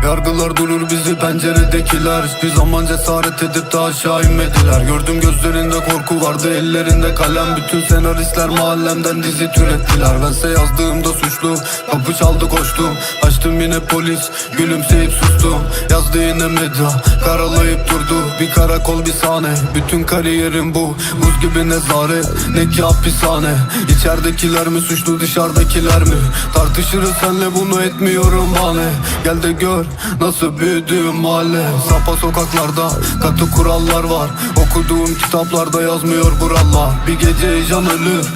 Yargılar durur bizi penceredekiler. Hiçbir zaman cesaret edip de aşağı inmediler. Gördüm gözlerinde korku vardı, ellerinde kalem. Bütün senaristler mahallemden dizi türettiler. Bense yazdığımda suçlu, kapı çaldı koştum. Açtım yine polis, gülümseyip sustum. Yazdı yine medya, karalayıp durdu. Bir karakol bir sahne, bütün kariyerim bu. Buz gibi nezaret, ne ki hapishane. İçeridekiler mi suçlu, dışarıdakiler mi? Tartışırız senle, bunu etmiyorum bahane. Gel de gör nasıl büyüdüğüm mahalle. Sapa sokaklarda katı kurallar var. Okuduğum kitaplarda yazmıyor buralar. Bir gece heyecan ölür,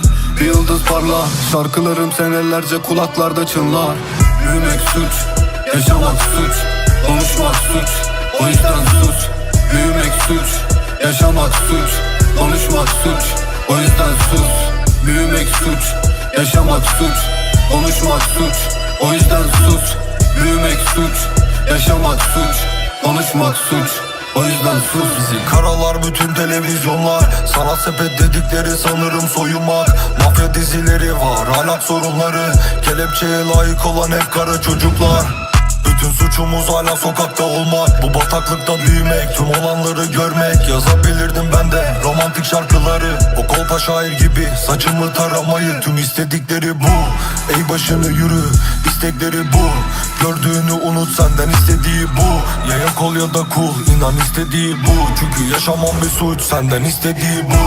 bir yıldız parlar. Şarkılarım senelerce kulaklarda çınlar. Büyümek suç, yaşamak suç, konuşmak suç, o yüzden sus. Büyümek suç, yaşamak suç, konuşmak suç, o yüzden sus. Büyümek suç, yaşamak suç, konuşmak suç, o yüzden sus. Büyümek suç, yaşamak suç, konuşmak suç, o yüzden sus. Bizi karalar bütün televizyonlar. Sanat sepet dedikleri sanırım soyunmak. Mafya dizileri var, ahlak sorunları. Kelepçeye layık olan hep kara çocuklar. Bütün suçumuz hala sokakta olmak. Bu bataklıkta büyümek, tüm olanları görmek. Yazabilirdim ben de romantik şarkıları. O kolpa şair gibi saçımı taramayı. Tüm istedikleri bu. Ey başını yürü, istekleri bu. Gördüğünü unut, senden istediği bu. Ya yok ol ya da cool, inan istediği bu. Çünkü yaşamam bir suç, senden istediği bu.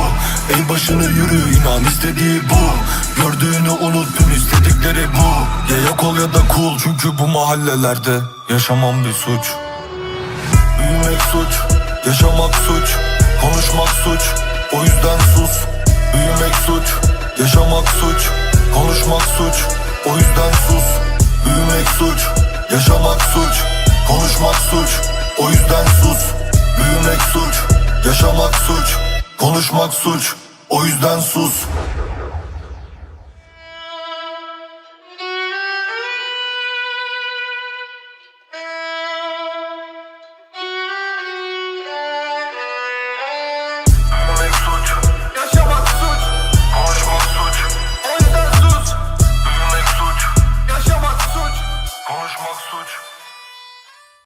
Ey başını yürü, inan istediği bu. Gördüğünü unut, tüm istedikleri bu. Ya yok ol ya da cool, çünkü bu mahallelerde yaşamam bir suç. Büyümek suç, yaşamak suç, konuşmak suç, o yüzden sus. Büyümek suç, yaşamak suç, konuşmak suç, o yüzden sus. Büyümek suç, yaşamak suç, konuşmak suç, o yüzden sus. Büyümek suç, yaşamak suç, konuşmak suç, o yüzden sus.